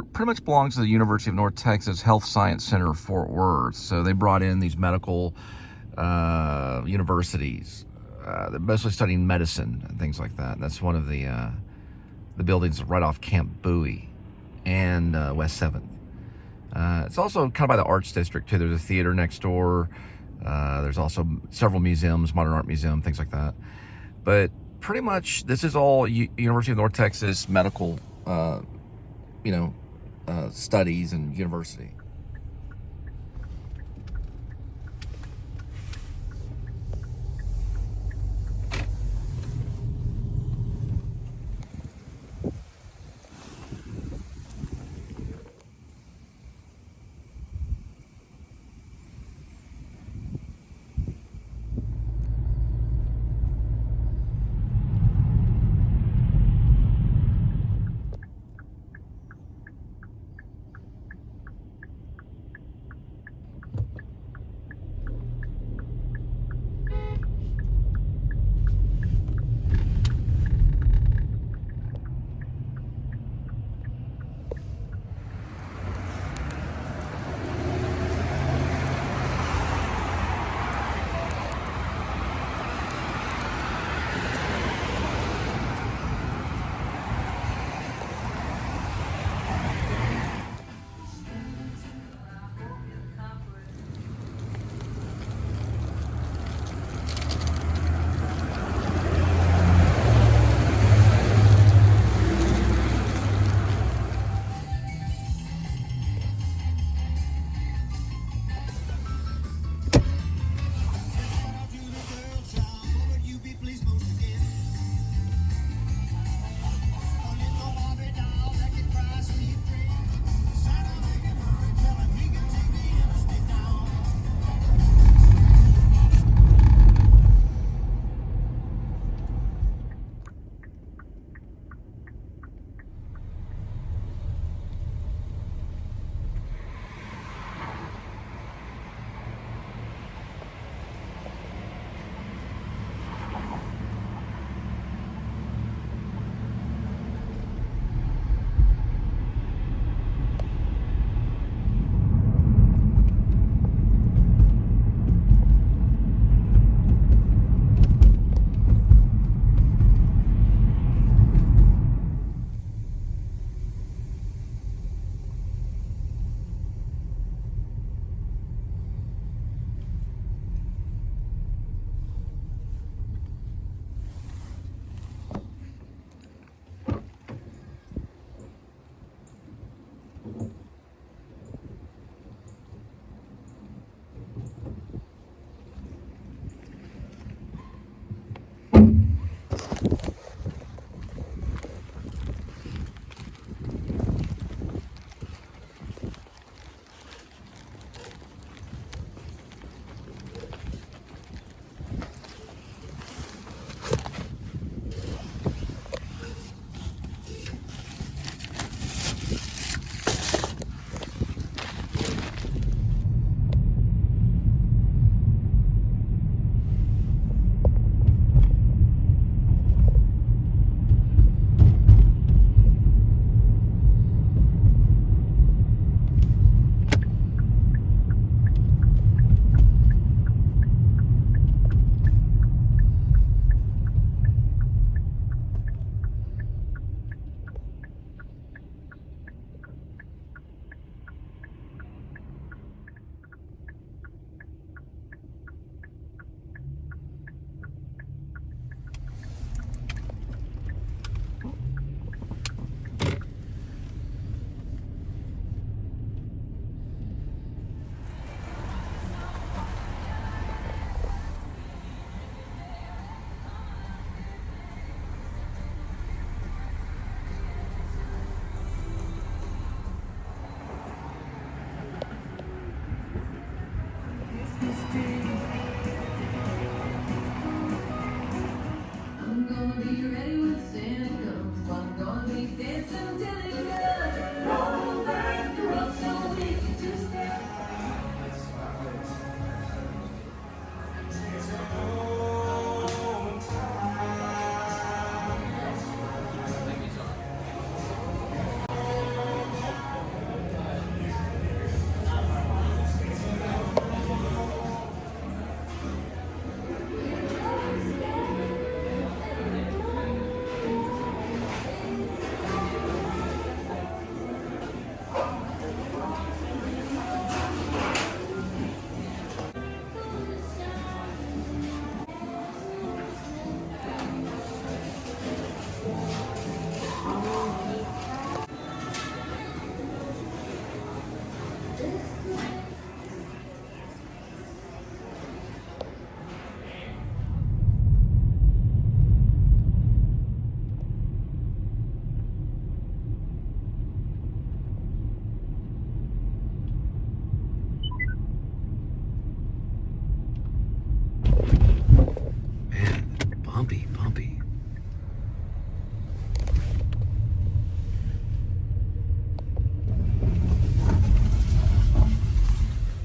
pretty much belongs to the University of North Texas Health Science Center of Fort Worth. So they brought in these medical universities. They're mostly studying medicine and things like that. That's one of the buildings right off Camp Bowie and West 7th. It's also kind of by the Arts District, too. There's a theater next door. There's also several museums, modern art museum, things like that. But pretty much this is all University of North Texas medical, studies and university.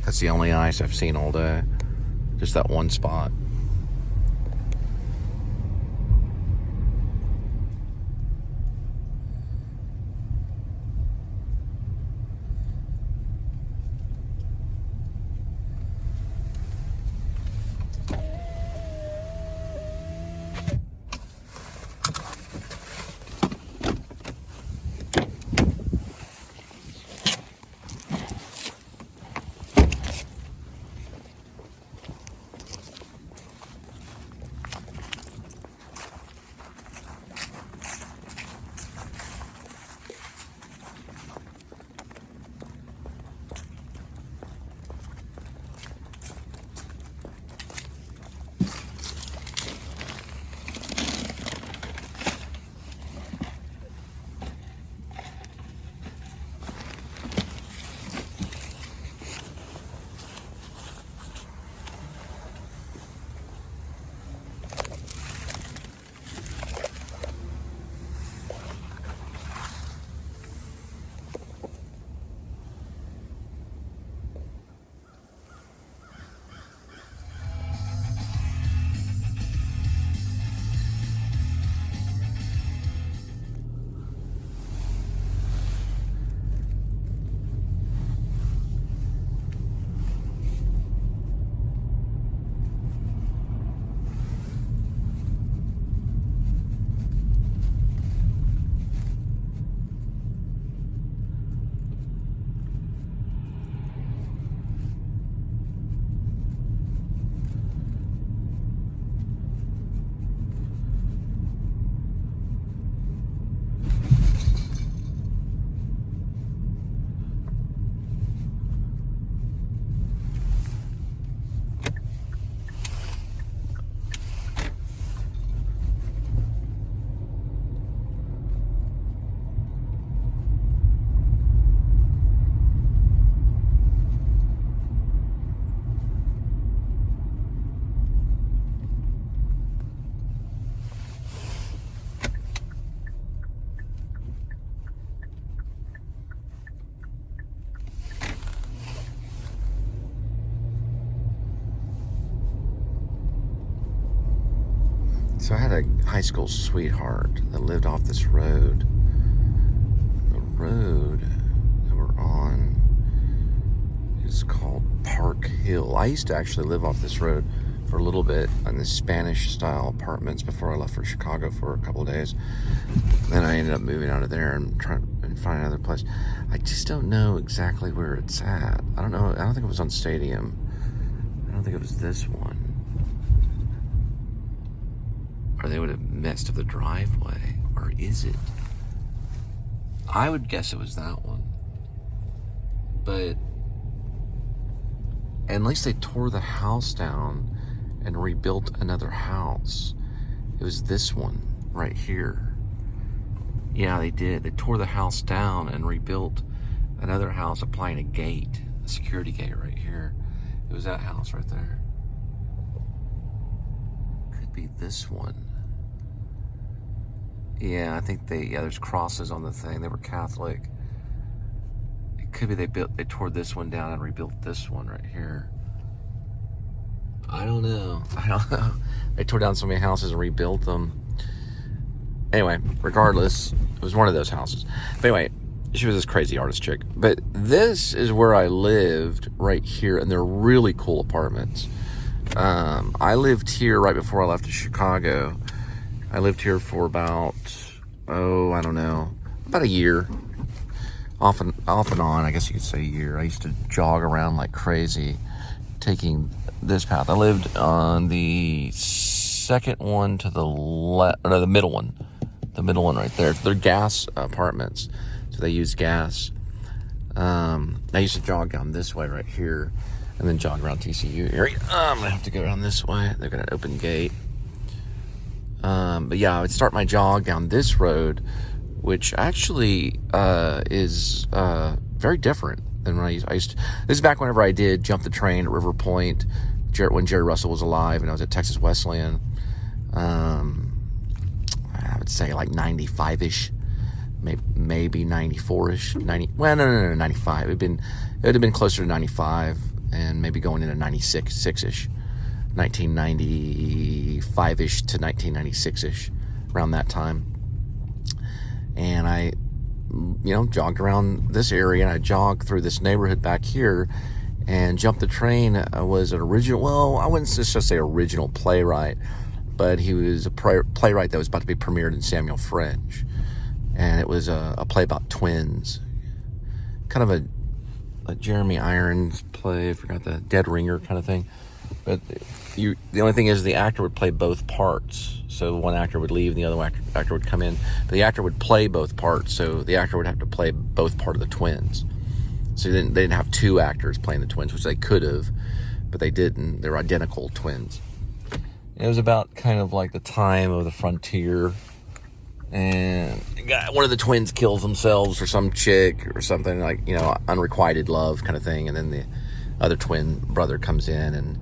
That's the only ice I've seen all day. Just that one spot. So I had a high school sweetheart that lived off this road. The road that we're on is called Park Hill. I used to actually live off this road for a little bit in the Spanish-style apartments before I left for Chicago for a couple of days. Then I ended up moving out of there and trying and find another place. I just don't know exactly where it's at. I don't know. I don't think it was on Stadium. I don't think it was this one. Or they would have messed up the driveway. Or is it? I would guess it was that one. But at least they tore the house down and rebuilt another house. It was this one right here. Yeah, they did. They tore the house down and rebuilt another house, applying a gate, a security gate right here. It was that house right there. Could be this one. Yeah, I think there's crosses on the thing. They were Catholic. It could be they tore this one down and rebuilt this one right here. I don't know. They tore down so many houses and rebuilt them. Anyway, regardless, it was one of those houses. But anyway, she was this crazy artist chick. But this is where I lived right here, and they're really cool apartments. I lived here right before I left to Chicago. I lived here for about, I don't know, about a year. Off and on, I guess you could say a year. I used to jog around like crazy, taking this path. I lived on the second one to the left, no, the middle one. The middle one right there. They're gas apartments, so they use gas. I used to jog down this way right here, and then jog around TCU area. I'm gonna have to go down this way. They're got an open gate. But yeah, I would start my jog down this road, which actually is very different than when I used to. This is back whenever I did Jump the Train at River Point, when Jerry Russell was alive, and I was at Texas Wesleyan. I would say like 95-ish, maybe 94-ish, 90. Well, no, 95. It would have been closer to 95. and maybe going into 96-ish, 1995-ish to 1996-ish, around that time. And I, jogged around this area, and I jogged through this neighborhood back here, and Jump the Train was an original, well, I wouldn't just say original playwright, but he was a playwright that was about to be premiered in Samuel French. And it was a play about twins. Kind of a Jeremy Irons play, I forgot, the Dead Ringer kind of thing. But the only thing is the actor would play both parts. So one actor would leave and the other actor would come in. But the actor would play both parts, so the actor would have to play both part of the twins. So they didn't have two actors playing the twins, which they could have, but they didn't. They were identical twins. It was about kind of like the time of the frontier, and one of the twins kills themselves for some chick or something, like, unrequited love kind of thing, and then the other twin brother comes in and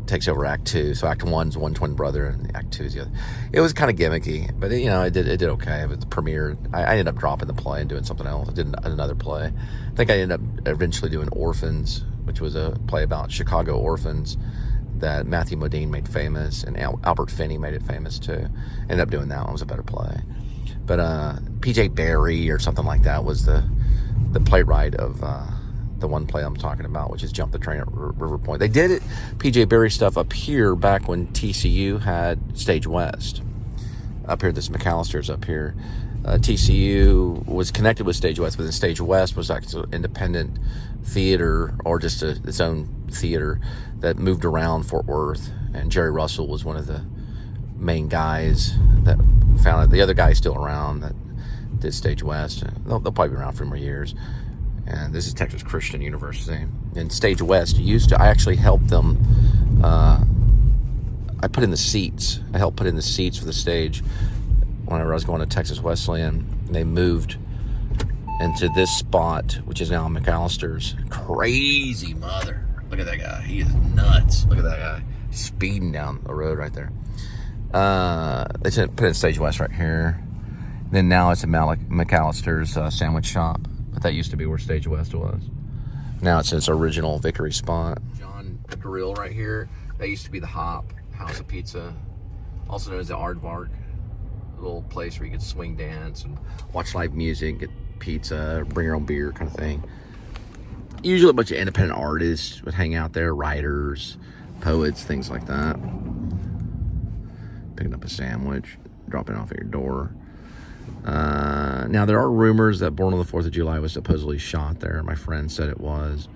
takes over Act 2. So Act 1's one twin brother, and Act 2's the other. It was kind of gimmicky, but it did okay. It was the premiere. I ended up dropping the play and doing something else. I did another play. I think I ended up eventually doing Orphans, which was a play about Chicago orphans that Matthew Modine made famous, and Albert Finney made it famous too. Ended up doing that one. It was a better play. But P.J. Barry or something like that was the playwright of the one play I'm talking about, which is Jump the Train at River Point. They did it, P.J. Barry stuff up here back when TCU had Stage West. Up here, this McAllister's up here. TCU was connected with Stage West, but then Stage West was actually an independent theater, or just its own theater that moved around Fort Worth. And Jerry Russell was one of the main guys that found it. The other guy's still around that did Stage West. They'll probably be around for more years. And this is Texas Christian University. And Stage West I actually helped them. I put in the seats. I helped put in the seats for the stage whenever I was going to Texas Wesleyan. And they moved into this spot, which is now McAllister's. Crazy mother. Look at that guy. He is nuts. Look at that guy. Speeding down the road right there. They put in Stage West right here. Then now it's a McAllister's sandwich shop. But that used to be where Stage West was. Now it's its original Vickery spot. John Grill right here. That used to be the Hop, House of Pizza. Also known as the Aardvark. A little place where you could swing dance and watch live music, get pizza, bring your own beer kind of thing. Usually a bunch of independent artists would hang out there. Writers, poets, things like that. Picking up a sandwich, dropping it off at your door. Now there are rumors that Born on the 4th of July was supposedly shot there. My friend said it was.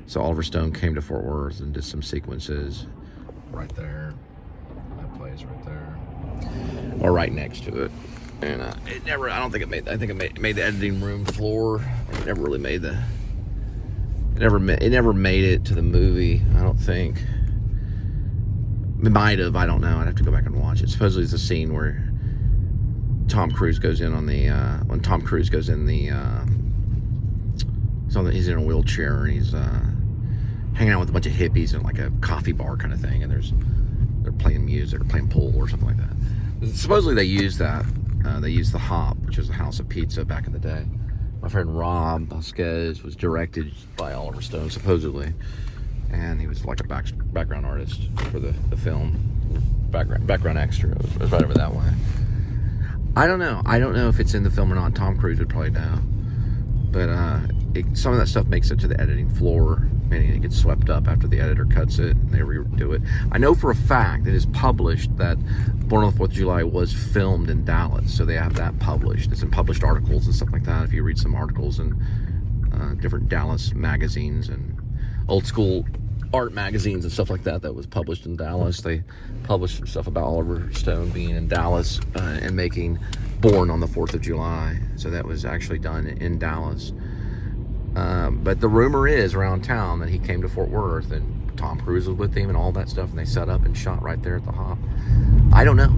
So Oliver Stone came to Fort Worth and did some sequences right there. That place right there, or right next to it. And it never. I don't think it made. I think it made the editing room floor. It never really made the. It never made it to the movie. I don't think. It might have. I don't know. I'd have to go back and watch it. Supposedly it's a scene where Tom Cruise goes in on the when Tom Cruise goes in the he's in a wheelchair and he's hanging out with a bunch of hippies in like a coffee bar kind of thing, and they're playing music or playing pool or something like that. Supposedly they used that. They used the Hop, which was a House of Pizza back in the day. My friend Rob Vasquez was directed by Oliver Stone supposedly, and he was like a background artist for the film, background extra. It was right over that way. I don't know. I don't know if it's in the film or not. Tom Cruise would probably know. But some of that stuff makes it to the editing floor, meaning it gets swept up after the editor cuts it and they redo it. I know for a fact it is published that Born on the 4th of July was filmed in Dallas, so they have that published. It's in published articles and stuff like that. If you read some articles in different Dallas magazines and old school art magazines and stuff like that was published in Dallas, they published some stuff about Oliver Stone being in Dallas and making Born on the 4th of July. So that was actually done in Dallas. But the rumor is around town that he came to Fort Worth and Tom Cruise was with him and all that stuff, and they set up and shot right there at the Hop. I don't know.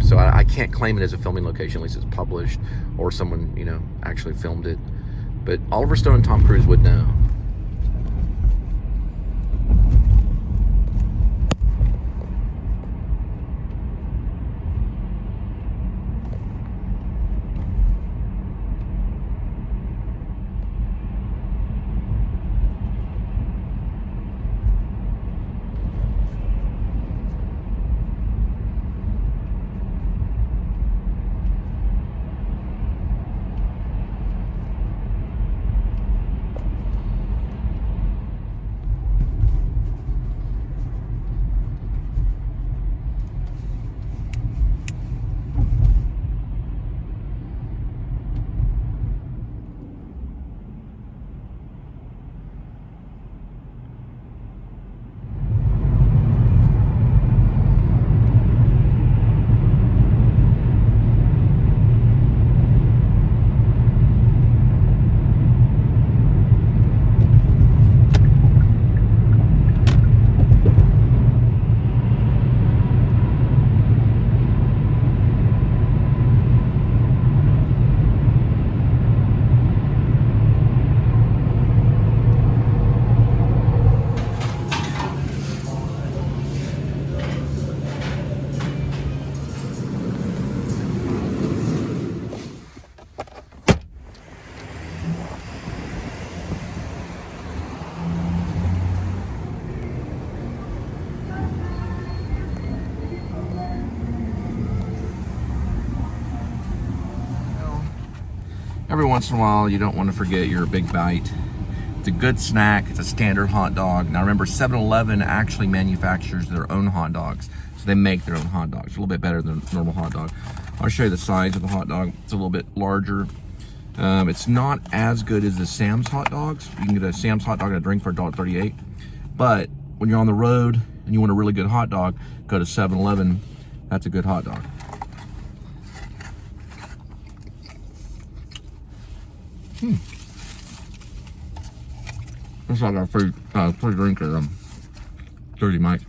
So I can't claim it as a filming location, at least it's published, or someone, actually filmed it. But Oliver Stone and Tom Cruise would know. every once in a while, you don't want to forget your Big Bite. It's a good snack. It's a standard hot dog. Now remember, 7-Eleven actually manufactures their own hot dogs. So they make their own hot dogs. It's a little bit better than a normal hot dog. I'll show you the size of the hot dog. It's a little bit larger. It's not as good as the Sam's hot dogs. You can get a Sam's hot dog and a drink for $1.38. But when you're on the road and you want a really good hot dog, go to 7-Eleven. That's a good hot dog. Looks like our free drink is 30 Mike.